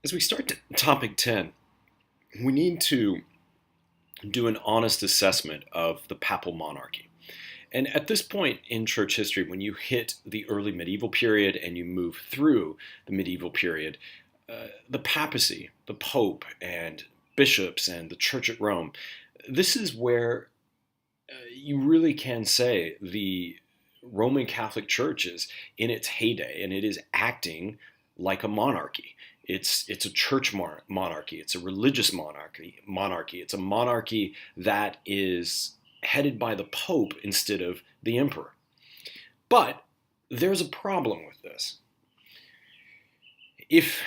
As we start topic 10, we need to do an honest assessment of the papal monarchy. And at this point in church history, when you hit the early medieval period and you move through the medieval period, the papacy, the pope, and bishops, and the church at Rome, this is where you really can say the Roman Catholic Church is in its heyday, and it is acting like a monarchy. It's a church monarchy. It's a religious monarchy. It's a monarchy that is headed by the Pope instead of the Emperor. But there's a problem with this. If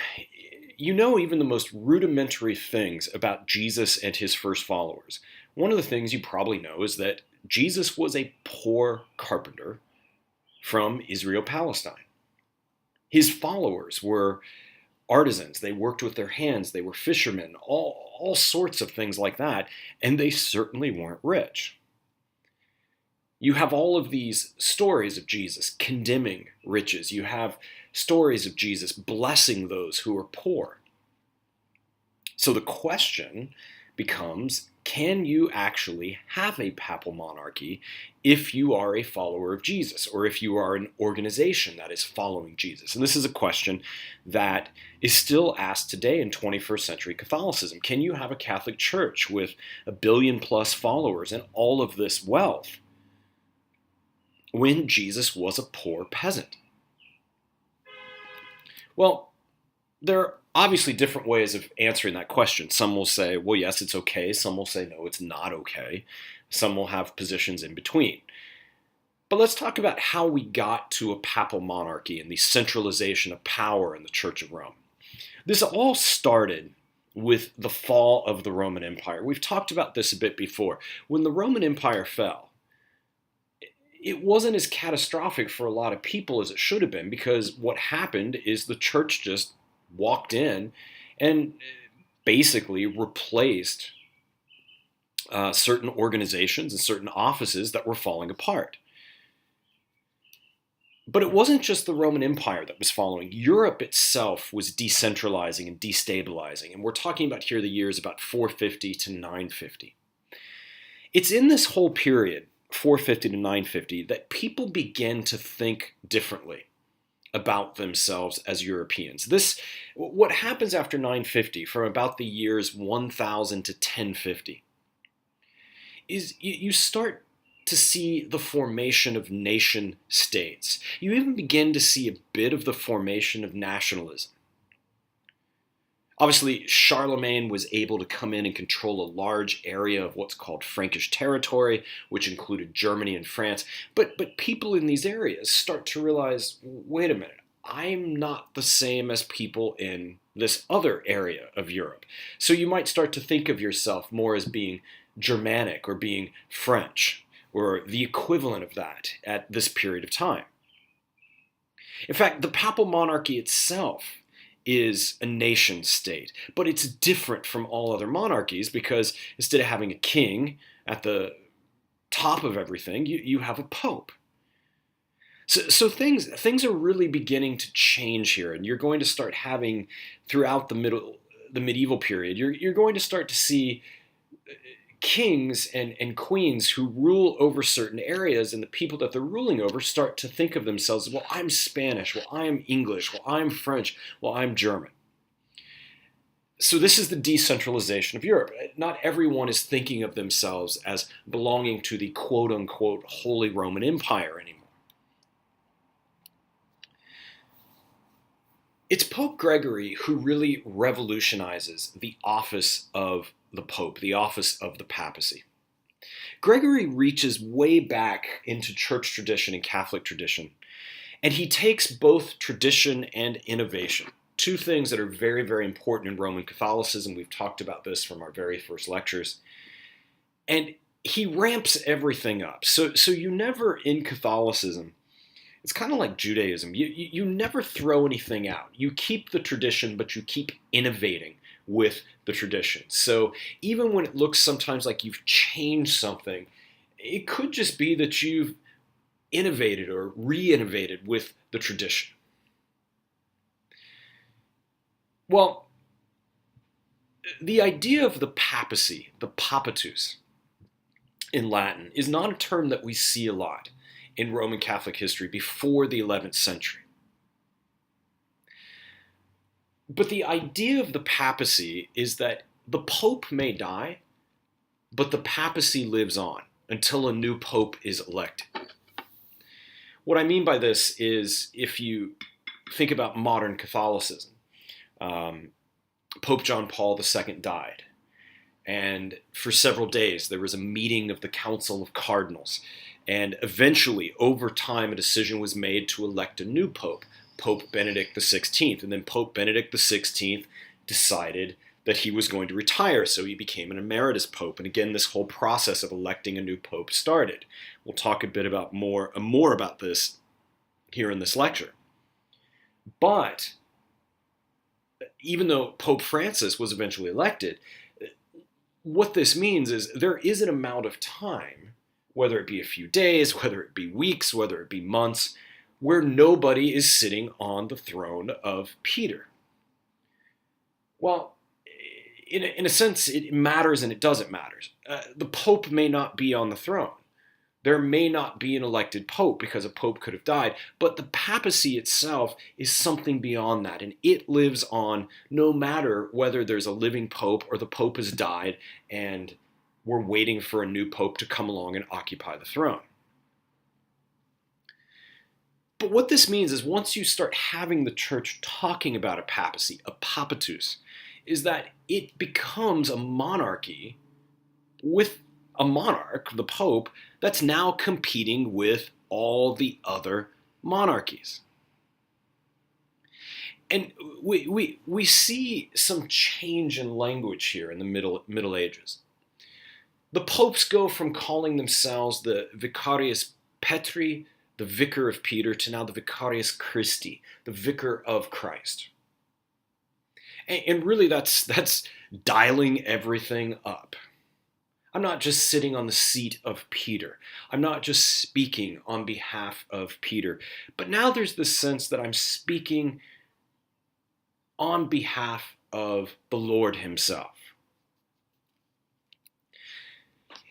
you know even the most rudimentary things about Jesus and his first followers, one of the things you probably know is that Jesus was a poor carpenter from Israel, Palestine. His followers were artisans. They worked with their hands. They were fishermen, all sorts of things like that. And they certainly weren't rich. You have all of these stories of Jesus condemning riches. You have stories of Jesus blessing those who are poor. So the question becomes, can you actually have a papal monarchy if you are a follower of Jesus, or if you are an organization that is following Jesus? And this is a question that is still asked today in 21st century Catholicism. Can you have a Catholic Church with 1 billion+ followers and all of this wealth when Jesus was a poor peasant? Well, there are obviously different ways of answering that question. Some will say, well, yes, it's okay. Some will say, no, it's not okay. Some will have positions in between. But let's talk about how we got to a papal monarchy and the centralization of power in the Church of Rome. This all started with the fall of the Roman Empire. We've talked about this a bit before. When the Roman Empire fell, it wasn't as catastrophic for a lot of people as it should have been, because what happened is the church just walked in and basically replaced certain organizations and certain offices that were falling apart. But it wasn't just the Roman Empire that was following. Europe itself was decentralizing and destabilizing. And we're talking about here the years about 450 to 950. It's in this whole period, 450 to 950, that people begin to think differently about themselves as Europeans. What happens after 950, from about the years 1000 to 1050, is you start to see the formation of nation states. You even begin to see a bit of the formation of nationalism. Obviously, Charlemagne was able to come in and control a large area of what's called Frankish territory, which included Germany and France. But people in these areas start to realize, wait a minute, I'm not the same as people in this other area of Europe. So you might start to think of yourself more as being Germanic or being French, or the equivalent of that at this period of time. In fact, the papal monarchy itself is a nation state, but it's different from all other monarchies because instead of having a king at the top of everything, you have a pope. So things are really beginning to change here, and you're going to start having throughout the medieval period. You're going to start to see kings and queens who rule over certain areas, and the people that they're ruling over start to think of themselves, well, I'm Spanish, well, I'm English, well, I'm French, well, I'm German. So this is the decentralization of Europe. Not everyone is thinking of themselves as belonging to the quote-unquote Holy Roman Empire anymore. It's Pope Gregory who really revolutionizes the office of the Pope, the office of the papacy. Gregory reaches way back into church tradition and Catholic tradition, and he takes both tradition and innovation, two things that are very, very important in Roman Catholicism. We've talked about this from our very first lectures. And he ramps everything up. So you never, in Catholicism, it's kind of like Judaism. You never throw anything out. You keep the tradition, but you keep innovating with the tradition. So even when it looks sometimes like you've changed something, it could just be that you've innovated or re-innovated with the tradition. Well, The idea of the papacy, the papatus in Latin, is not a term that we see a lot in Roman Catholic history before the 11th century. But the idea of the papacy is that the Pope may die, but the papacy lives on until a new Pope is elected. What I mean by this is, if you think about modern Catholicism, Pope John Paul II died, and for several days there was a meeting of the Council of Cardinals, and eventually, over time, a decision was made to elect a new Pope, Pope Benedict XVI, and then Pope Benedict XVI decided that he was going to retire, so he became an emeritus pope. And again, this whole process of electing a new pope started. We'll talk a bit about more about this here in this lecture. But even though Pope Francis was eventually elected, what this means is there is an amount of time, whether it be a few days, whether it be weeks, whether it be months, where nobody is sitting on the throne of Peter. Well, in a sense, it matters and it doesn't matter. The Pope may not be on the throne. There may not be an elected Pope because a Pope could have died, but the papacy itself is something beyond that, and it lives on no matter whether there's a living Pope or the Pope has died and we're waiting for a new Pope to come along and occupy the throne. But what this means is, once you start having the church talking about a papacy, a papatus, is that it becomes a monarchy with a monarch, the Pope, that's now competing with all the other monarchies. And we see some change in language here in the Middle Ages. The popes go from calling themselves the Vicarius Petri, the Vicar of Peter, to now the Vicarius Christi, the Vicar of Christ. And really that's dialing everything up. I'm not just sitting on the seat of Peter. I'm not just speaking on behalf of Peter. But now there's this sense that I'm speaking on behalf of the Lord himself.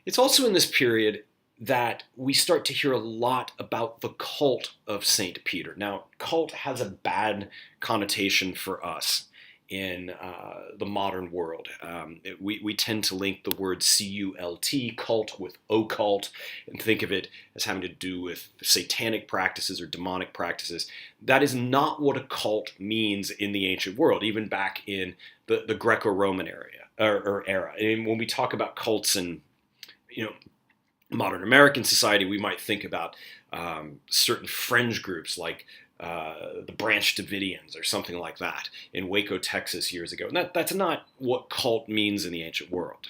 It's also in this period that we start to hear a lot about the cult of St. Peter. Now, cult has a bad connotation for us in the modern world. We tend to link the word C-U-L-T, cult, with occult, and think of it as having to do with satanic practices or demonic practices. That is not what a cult means in the ancient world, even back in the Greco-Roman era. And when we talk about cults in modern American society, we might think about certain fringe groups like the Branch Davidians or something like that in Waco, Texas years ago. And that's not what cult means in the ancient world.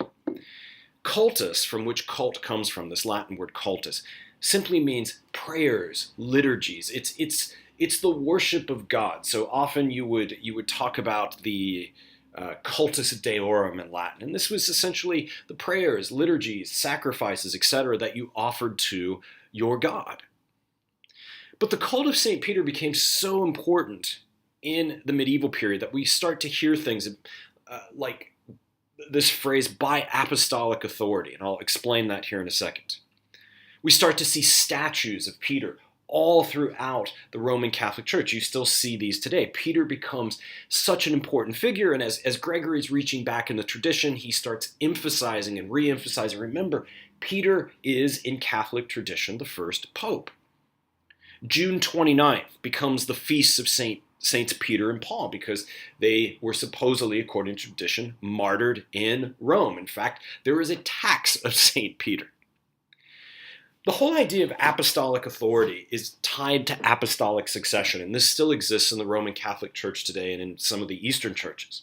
Cultus, from which cult comes from, this Latin word cultus, simply means prayers, liturgies. It's the worship of God. So often you would talk about the cultus deorum in Latin, and this was essentially the prayers, liturgies, sacrifices, etc., that you offered to your God. But the cult of St. Peter became so important in the medieval period that we start to hear things like this phrase, by apostolic authority, and I'll explain that here in a second. We start to see statues of Peter all throughout the Roman Catholic Church. You still see these today. Peter becomes such an important figure, and as Gregory is reaching back in the tradition, he starts emphasizing and re-emphasizing. Remember, Peter is, in Catholic tradition, the first pope. June 29th becomes the feast of Saints Peter and Paul because they were supposedly, according to tradition, martyred in Rome. In fact, there is a tax of St. Peter. The whole idea of apostolic authority is tied to apostolic succession, and this still exists in the Roman Catholic Church today and in some of the Eastern churches.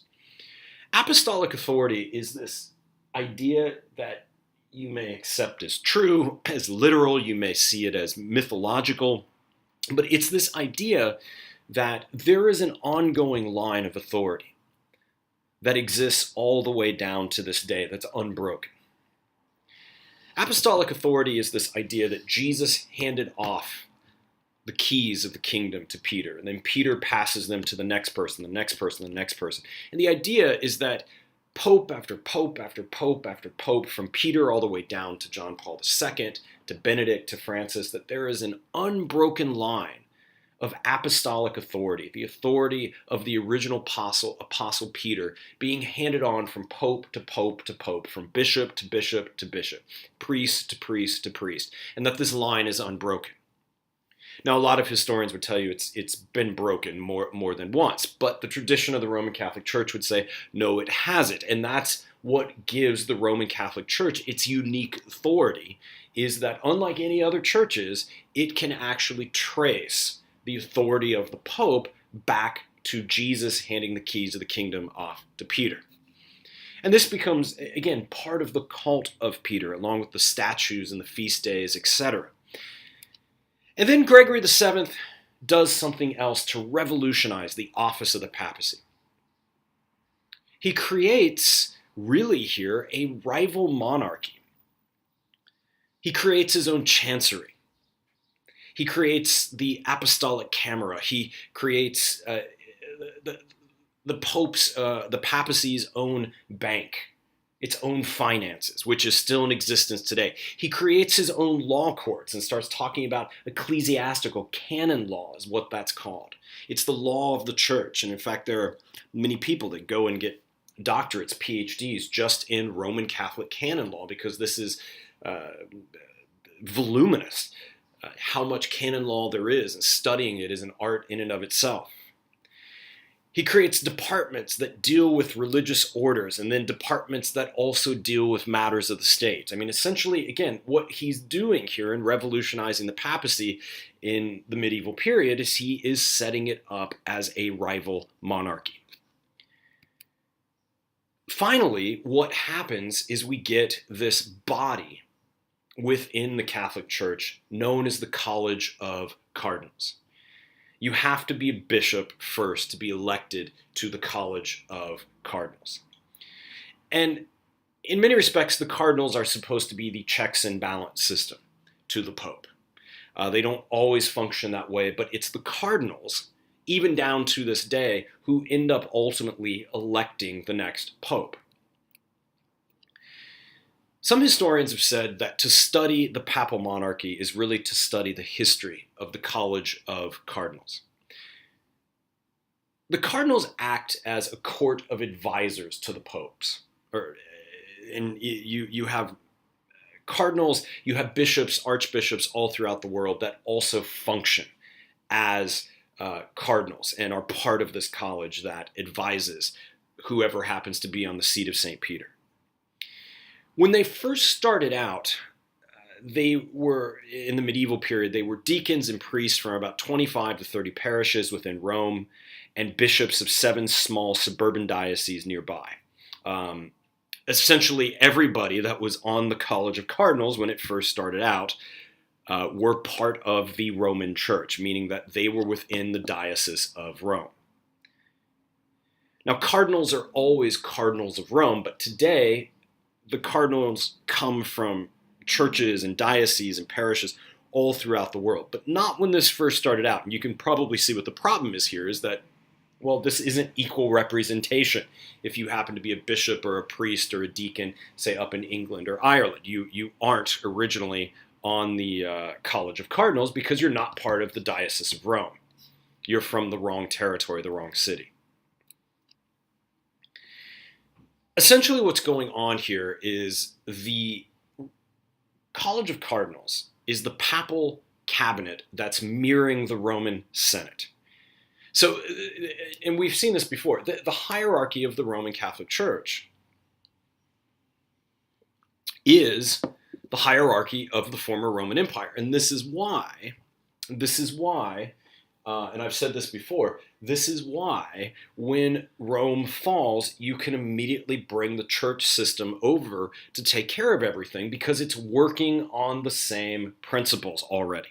Apostolic authority is this idea that you may accept as true, as literal, you may see it as mythological, but it's this idea that there is an ongoing line of authority that exists all the way down to this day, that's unbroken. Apostolic authority is this idea that Jesus handed off the keys of the kingdom to Peter, and then Peter passes them to the next person, the next person, the next person. And the idea is that pope after pope after pope after pope, from Peter all the way down to John Paul II, to Benedict, to Francis, that there is an unbroken line of apostolic authority, the authority of the original apostle Peter, being handed on from pope to pope to pope, from bishop to bishop to bishop, priest to priest to priest, and that this line is unbroken. Now, a lot of historians would tell you it's been broken more than once, but the tradition of the Roman Catholic Church would say, no, it hasn't. And that's what gives the Roman Catholic Church its unique authority, is that unlike any other churches, it can actually trace the authority of the Pope back to Jesus handing the keys of the kingdom off to Peter. And this becomes, again, part of the cult of Peter, along with the statues and the feast days, etc. And then Gregory VII does something else to revolutionize the office of the papacy. He creates, really here, a rival monarchy. He creates his own chancery. He creates the apostolic camera. He creates the Pope's, the papacy's own bank, its own finances, which is still in existence today. He creates his own law courts and starts talking about ecclesiastical canon law, is what that's called. It's the law of the church. And in fact, there are many people that go and get doctorates, PhDs, just in Roman Catholic canon law, because this is voluminous. How much canon law there is, and studying it is an art in and of itself. He creates departments that deal with religious orders, and then departments that also deal with matters of the state. I mean, essentially, again, what he's doing here in revolutionizing the papacy in the medieval period is he is setting it up as a rival monarchy. Finally, what happens is we get this body within the Catholic Church known as the College of Cardinals. You have to be a bishop first to be elected to the College of Cardinals. And in many respects, the cardinals are supposed to be the checks and balance system to the Pope. They don't always function that way, but it's the cardinals, even down to this day, who end up ultimately electing the next Pope. Some historians have said that to study the papal monarchy is really to study the history of the College of Cardinals. The cardinals act as a court of advisors to the popes. And you have cardinals, you have bishops, archbishops all throughout the world that also function as cardinals and are part of this college that advises whoever happens to be on the seat of St. Peter. When they first started out, they were, in the medieval period, they were deacons and priests from about 25 to 30 parishes within Rome, and bishops of 7 small suburban dioceses nearby. Essentially, everybody that was on the College of Cardinals when it first started out were part of the Roman Church, meaning that they were within the Diocese of Rome. Now, cardinals are always cardinals of Rome, but today, the cardinals come from churches and dioceses and parishes all throughout the world, but not when this first started out. And you can probably see what the problem is here, is that, well, this isn't equal representation. If you happen to be a bishop or a priest or a deacon, say up in England or Ireland, you aren't originally on the College of Cardinals because you're not part of the Diocese of Rome. You're from the wrong territory, the wrong city. Essentially, what's going on here is the College of Cardinals is the papal cabinet that's mirroring the Roman Senate. So, and we've seen this before, the hierarchy of the Roman Catholic Church is the hierarchy of the former Roman Empire. And this is why, and I've said this before, this is why when Rome falls, you can immediately bring the church system over to take care of everything, because it's working on the same principles already.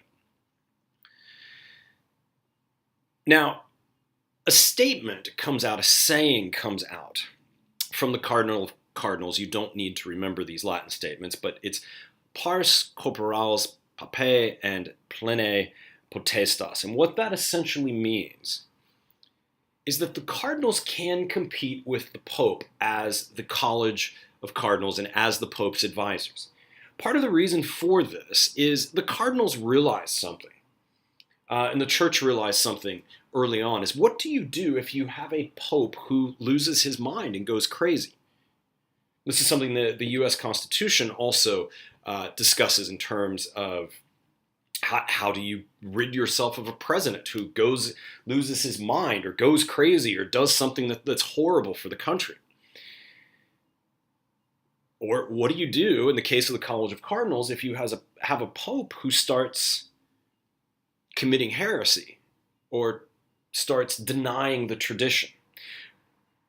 Now, a statement comes out, a saying comes out from the Cardinal of Cardinals. You don't need to remember these Latin statements, but it's pars corporales papae and plene potestas. And what that essentially means is that the cardinals can compete with the Pope as the College of Cardinals and as the Pope's advisors. Part of the reason for this is the cardinals realized something, and the church realized something early on, is what do you do if you have a Pope who loses his mind and goes crazy? This is something that the U.S. Constitution also discusses in terms of how do you rid yourself of a president who loses his mind or goes crazy or does something that's horrible for the country? Or what do you do in the case of the College of Cardinals if you have a pope who starts committing heresy or starts denying the tradition?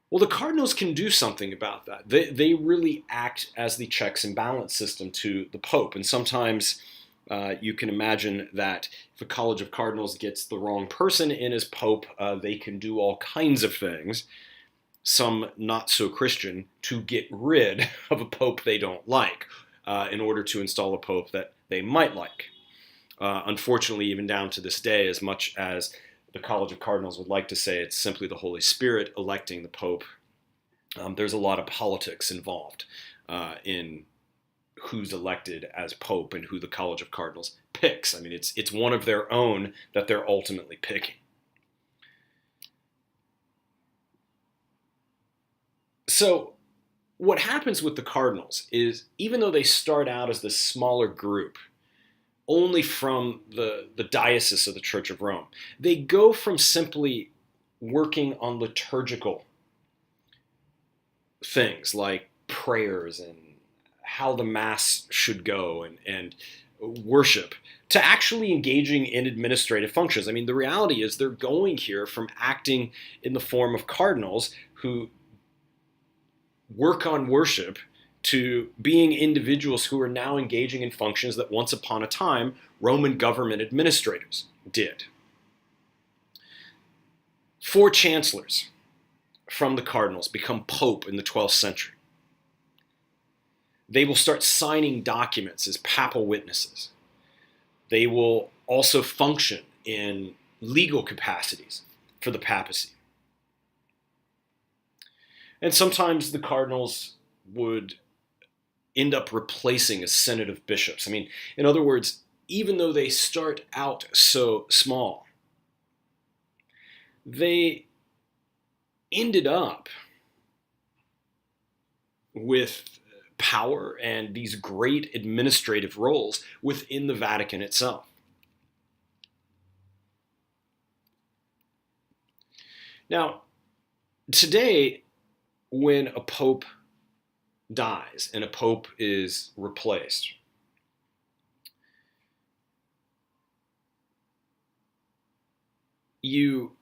Well, the cardinals can do something about that. They really act as the checks and balance system to the pope. And sometimes you can imagine that if the College of Cardinals gets the wrong person in as pope, they can do all kinds of things, some not so Christian, to get rid of a pope they don't like in order to install a pope that they might like. Unfortunately, even down to this day, as much as the College of Cardinals would like to say it's simply the Holy Spirit electing the Pope, there's a lot of politics involved in who's elected as Pope and who the College of Cardinals picks. I mean, it's one of their own that they're ultimately picking. So what happens with the Cardinals is, even though they start out as this smaller group, only from the diocese of the Church of Rome, they go from simply working on liturgical things like prayers and how the Mass should go and worship, to actually engaging in administrative functions. I mean, the reality is they're going here from acting in the form of cardinals who work on worship to being individuals who are now engaging in functions that once upon a time Roman government administrators did. 4 chancellors from the cardinals become pope in the 12th century. They will start signing documents as papal witnesses. They will also function in legal capacities for the papacy. And sometimes the cardinals would end up replacing a synod of bishops. I mean, in other words, even though they start out so small, they ended up with power and these great administrative roles within the Vatican itself. Now, today, when a pope dies and a pope is replaced, you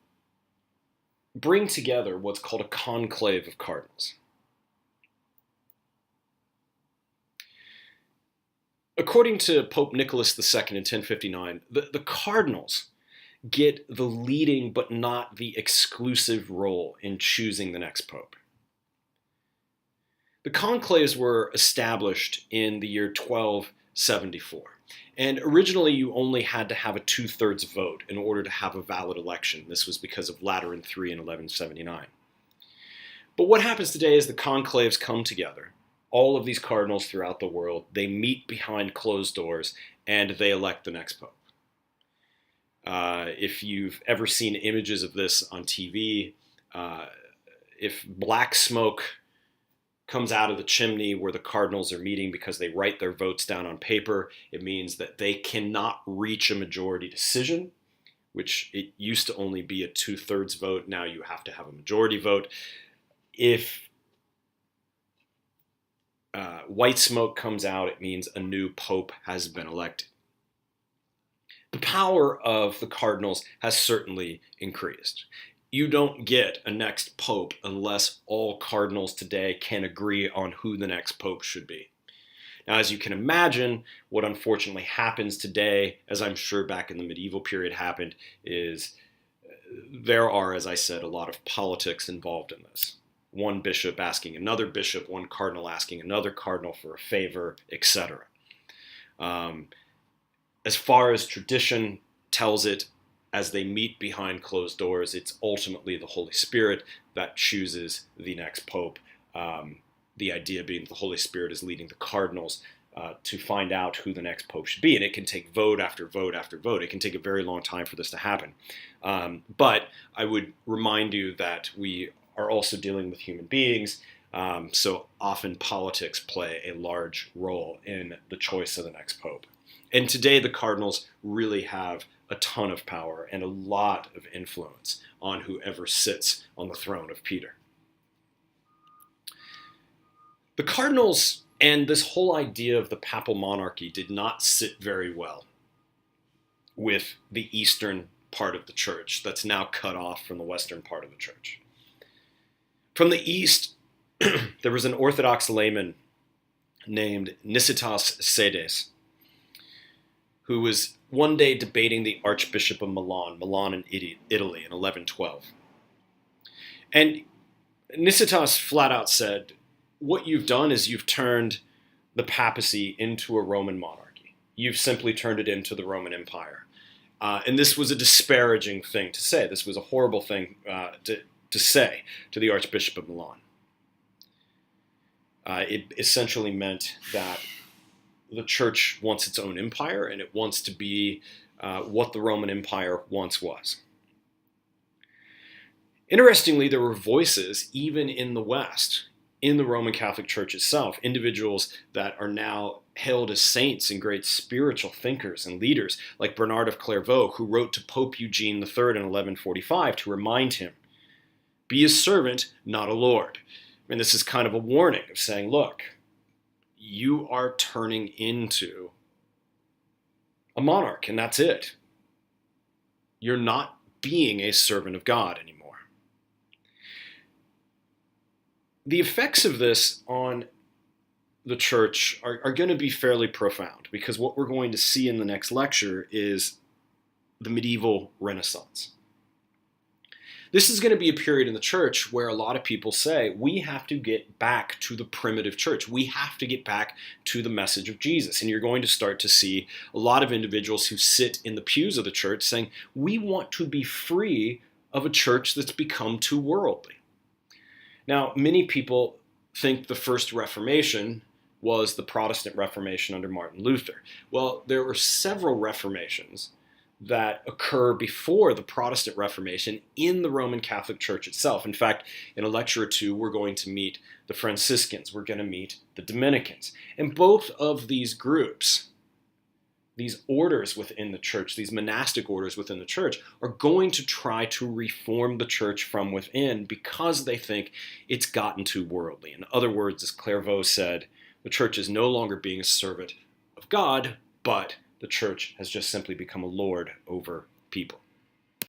bring together what's called a conclave of cardinals. According to Pope Nicholas II in 1059, the cardinals get the leading but not the exclusive role in choosing the next pope. The conclaves were established in the year 1274, and originally you only had to have a 2/3 vote in order to have a valid election. This was because of Lateran III in 1179. But what happens today is the conclaves come together, all of these cardinals throughout the world, they meet behind closed doors, and they elect the next pope. If you've ever seen images of this on TV, if black smoke comes out of the chimney where the cardinals are meeting because they write their votes down on paper, it means that they cannot reach a majority decision, which it used to only be a 2/3 vote. Now you have to have a majority vote. If white smoke comes out, it means a new pope has been elected. The power of the cardinals has certainly increased. You don't get a next pope unless all cardinals today can agree on who the next pope should be. Now, as you can imagine, what unfortunately happens today, as I'm sure back in the medieval period happened, is there are, as I said, a lot of politics involved in this. One bishop asking another bishop, one cardinal asking another cardinal for a favor, etc. As far as tradition tells it, as they meet behind closed doors, it's ultimately the Holy Spirit that chooses the next pope. The idea being the Holy Spirit is leading the cardinals to find out who the next pope should be. And it can take vote after vote after vote. It can take a very long time for this to happen. But I would remind you that we are also dealing with human beings. So often politics play a large role in the choice of the next pope. And today the cardinals really have a ton of power and a lot of influence on whoever sits on the throne of Peter. The cardinals and this whole idea of the papal monarchy did not sit very well with the eastern part of the church that's now cut off from the western part of the church. From the east, there was an Orthodox layman named Nicetas Sedes, who was one day debating the Archbishop of Milan in Italy in 1112. And Nicetas flat out said, what you've done is you've turned the papacy into a Roman monarchy. You've simply turned it into the Roman Empire. And this was a disparaging thing to say. This was a horrible thing to say to the Archbishop of Milan. It essentially meant that the church wants its own empire, and it wants to be what the Roman Empire once was. Interestingly, there were voices, even in the West, in the Roman Catholic Church itself, individuals that are now hailed as saints and great spiritual thinkers and leaders, like Bernard of Clairvaux, who wrote to Pope Eugene III in 1145 to remind him, be a servant, not a lord. And this is kind of a warning of saying, look, you are turning into a monarch, and that's it. You're not being a servant of God anymore. The effects of this on the church are going to be fairly profound, because what we're going to see in the next lecture is the medieval Renaissance. This is going to be a period in the church where a lot of people say, we have to get back to the primitive church. We have to get back to the message of Jesus. And you're going to start to see a lot of individuals who sit in the pews of the church saying, we want to be free of a church that's become too worldly. Now, many people think the first Reformation was the Protestant Reformation under Martin Luther. Well, there were several Reformations that occur before the Protestant Reformation in the Roman Catholic Church itself. In fact, in a lecture or two, we're going to meet the Franciscans, we're going to meet the Dominicans. And both of these groups, these orders within the church, these monastic orders within the church, are going to try to reform the church from within because they think it's gotten too worldly. In other words, as Clairvaux said, the church is no longer being a servant of God, but the church has just simply become a lord over people.